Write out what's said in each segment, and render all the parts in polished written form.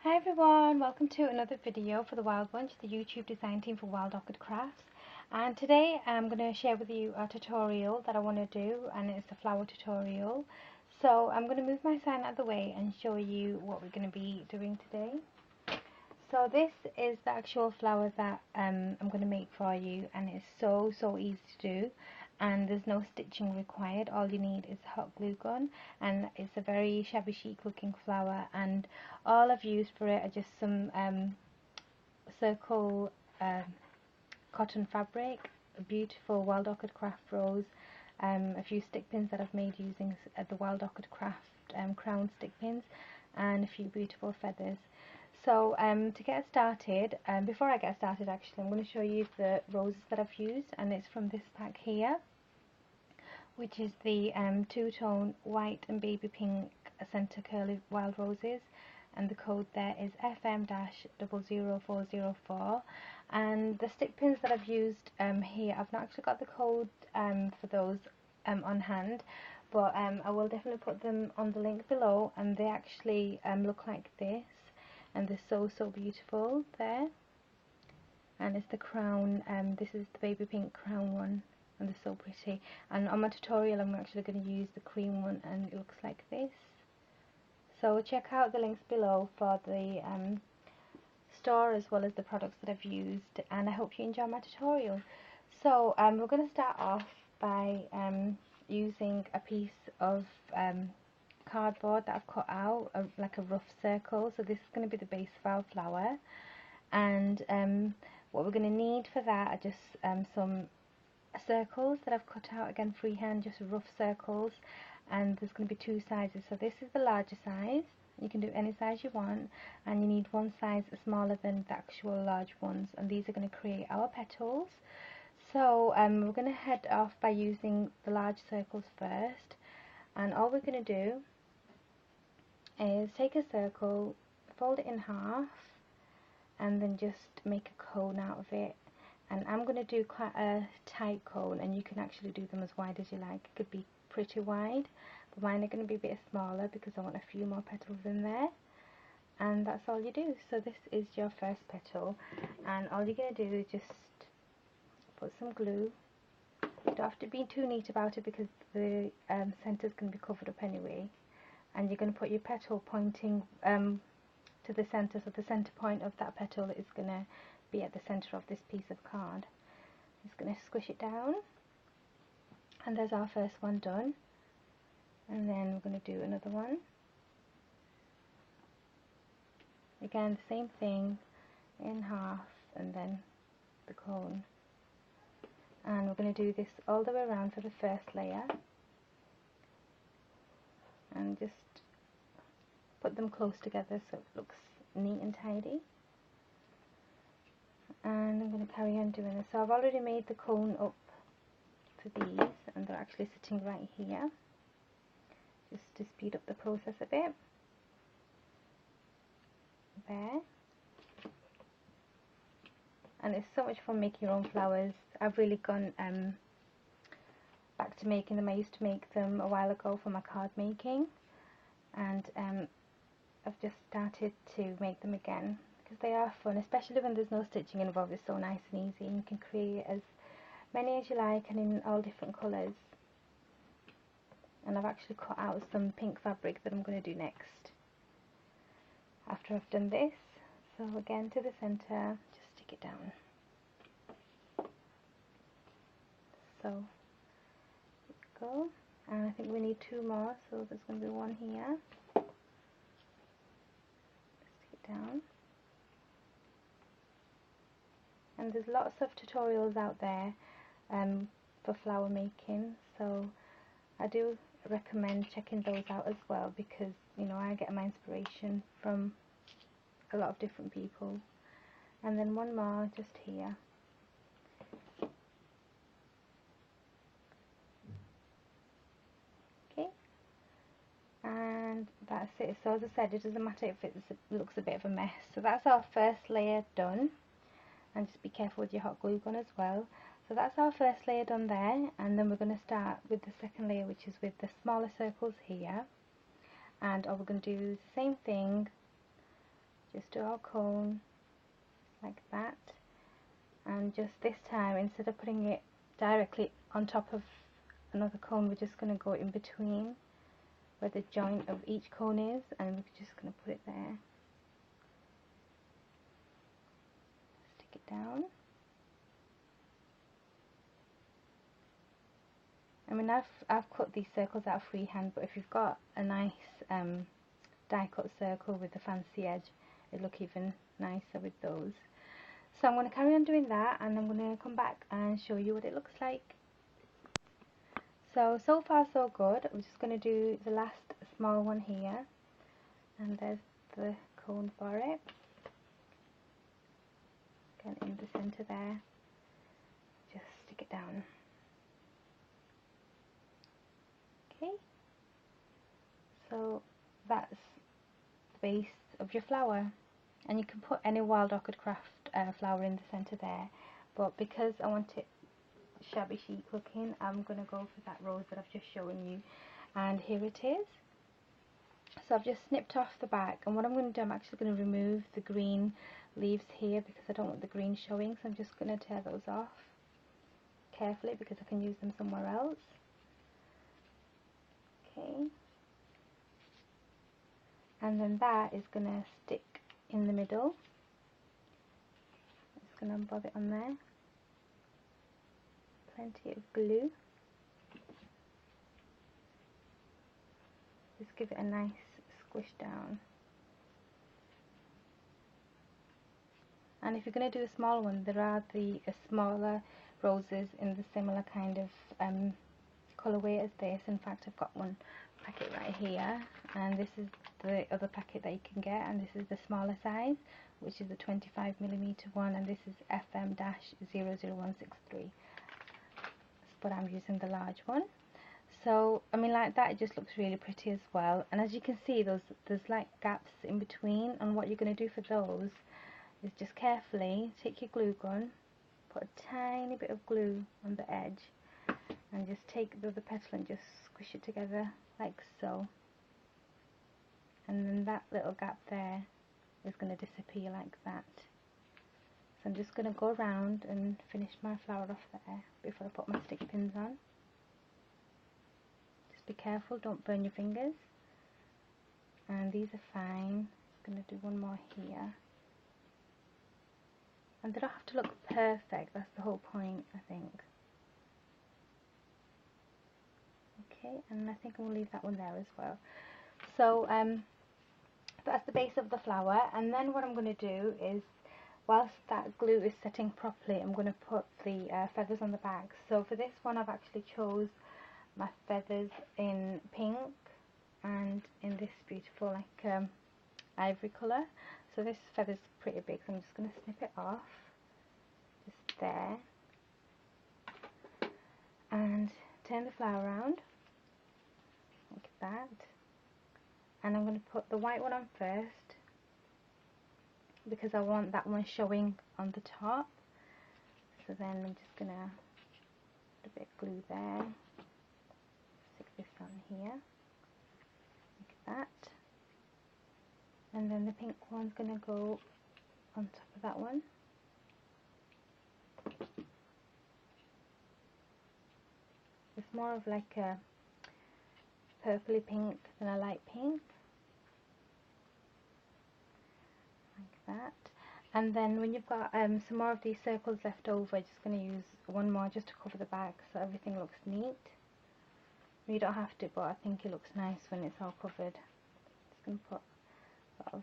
Hi everyone, welcome to another video for the Wild Bunch, the YouTube design team for Wild Orchid Crafts. And today I'm going to share with you a tutorial that I want to do, and it's a flower tutorial. So I'm going to move my sign out of the way and show you what we're going to be doing today. So this is the actual flower that I'm going to make for you, and it's so easy to do, and there's no stitching required. All you need is a hot glue gun, and it's a very shabby chic looking flower, and all I've used for it are just some circle cotton fabric, a beautiful Wild Orchid Craft rose, a few stick pins that I've made using the Wild Orchid Craft crown stick pins, and a few beautiful feathers. So to get started, before I get started actually, I'm going to show you the roses that I've used, and it's from this pack here, which is the two-tone white and baby pink centre curly wild roses, and the code there is FM-00404, and the stick pins that I've used here, I've not actually got the code for those on hand, but I will definitely put them on the link below, and they actually look like this, and they're so beautiful there. And it's the crown, this is the baby pink crown one, and they're so pretty. And on my tutorial I'm actually going to use the cream one, and it looks like this. So check out the links below for the store as well as the products that I've used, and I hope you enjoy my tutorial. So we're going to start off by using a piece of cardboard that I've cut out, like a rough circle. So this is going to be the base of our flower, and what we're going to need for that are just some circles that I've cut out, again freehand, just rough circles, and there's going to be two sizes. So this is the larger size, you can do any size you want, and you need one size smaller than the actual large ones, and these are going to create our petals. So we're going to head off by using the large circles first, and all we're going to do is take a circle, fold it in half, and then just make a cone out of it. And I'm going to do quite a tight cone, and you can actually do them as wide as you like. It could be pretty wide, but mine are going to be a bit smaller because I want a few more petals in there. And that's all you do. So this is your first petal, and all you're going to do is just put some glue. You don't have to be too neat about it because the centre is going to be covered up anyway. And you're going to put your petal pointing to the centre, so the centre point of that petal is going to be at the centre of this piece of card. Just going to squish it down, and there's our first one done. And then we're going to do another one. Again, the same thing, in half, and then the cone. And we're going to do this all the way around for the first layer, and just put them close together so it looks neat and tidy. And I'm going to carry on doing this. So I've already made the cone up for these, and they're actually sitting right here, just to speed up the process a bit. There. And it's so much fun making your own flowers. I've really gone back to making them. I used to make them a while ago for my card making, and I've just started to make them again because they are fun, especially when there's no stitching involved. It's so nice and easy, and you can create as many as you like and in all different colours. And I've actually cut out some pink fabric that I'm going to do next after I've done this. So again, to the centre, just stick it down. So there we go, and I think we need two more, so there's going to be one here. Stick it down. And there's lots of tutorials out there for flower making, so I do recommend checking those out as well, because you know, I get my inspiration from a lot of different people. And then one more just here. Okay, and that's it. So as I said, it doesn't matter if it looks a bit of a mess. So that's our first layer done, and just be careful with your hot glue gun as well. So that's our first layer done there, and then we're going to start with the second layer, which is with the smaller circles here. And all we're going to do is the same thing, just do our cone like that, and just this time, instead of putting it directly on top of another cone, we're just going to go in between where the joint of each cone is, and we're just going to put it there. Stick it down. I mean, I've cut these circles out freehand, but if you've got a nice die cut circle with a fancy edge, it'll look even nicer with those. So I'm going to carry on doing that, and I'm going to come back and show you what it looks like. So far so good. I'm just going to do the last small one here, and there's the cone for it. Again, in the centre there, just stick it down. Okay, so that's the base of your flower, and you can put any wild orchid craft flower in the centre there, but because I want it shabby chic looking, I'm going to go for that rose that I've just shown you, and here it is. So I've just snipped off the back, and what I'm going to do, I'm actually going to remove the green leaves here because I don't want the green showing, so I'm just going to tear those off carefully because I can use them somewhere else. Okay, and then that is going to stick in the middle. Just going to bob it on there. Plenty of glue. Just give it a nice squish down. And if you're going to do a small one, there are the smaller roses in the similar kind of colourway as this. In fact, I've got one packet right here, and this is the other packet that you can get, and this is the smaller size, which is the 25mm one, and this is FM-00163. But I'm using the large one. So I mean, like that, it just looks really pretty as well. And as you can see, there's like gaps in between, and what you're going to do for those is just carefully take your glue gun, put a tiny bit of glue on the edge, and just take the other petal and just squish it together like so, and then that little gap there is going to disappear like that. So I'm just going to go around and finish my flower off there before I put my stick pins on. Just be careful, don't burn your fingers. And these are fine. I'm going to do one more here. And they don't have to look perfect, that's the whole point, I think. Okay, and I think I'm going to leave that one there as well. So that's the base of the flower, and then what I'm going to do is, whilst that glue is setting properly, I'm going to put the feathers on the back. So for this one, I've actually chose my feathers in pink and in this beautiful like ivory colour. So this feather's pretty big, so I'm just going to snip it off, just there, and turn the flower around like that. And I'm going to put the white one on first because I want that one showing on the top. So then I'm just going to put a bit of glue there, stick this on here, like that. And then the pink one's going to go on top of that one. It's more of like a purpley pink than a light pink, like that. And then when you've got some more of these circles left over, just going to use one more just to cover the back so everything looks neat. You don't have to, but I think it looks nice when it's all covered. Just going to put a lot of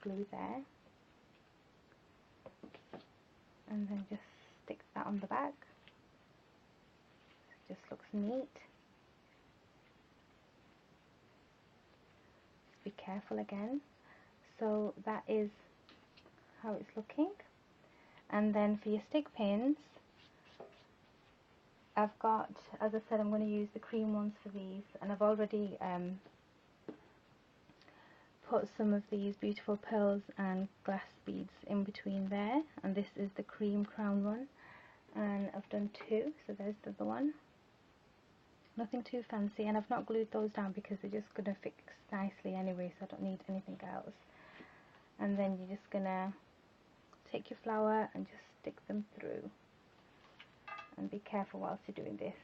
glue there, and then just stick that on the back. It just looks neat. Just be careful again. So that is how it's looking. And then for your stick pins, I've got, as I said, I'm going to use the cream ones for these, and I've already put some of these beautiful pearls and glass beads in between there, and this is the cream crown one, and I've done two, so there's the other one. Nothing too fancy, and I've not glued those down because they're just going to fix nicely anyway, so I don't need anything else. and then you're just gonna take your flower and just stick them through, and be careful whilst you're doing this.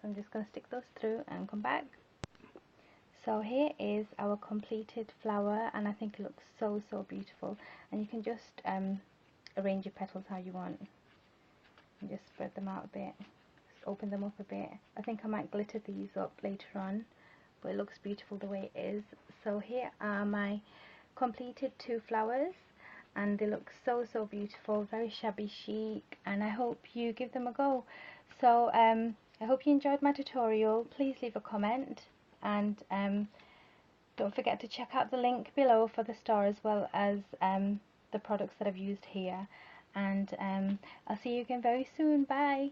So I'm just going to stick those through and come back. So here is our completed flower, and I think it looks so beautiful, and you can just arrange your petals how you want and just spread them out a bit, just open them up a bit. I think I might glitter these up later on, but it looks beautiful the way it is. So here are my completed 2 flowers, and they look so beautiful, very shabby chic, and I hope you give them a go. So I hope you enjoyed my tutorial. Please leave a comment, and don't forget to check out the link below for the store, as well as the products that I've used here, and I'll see you again very soon. Bye.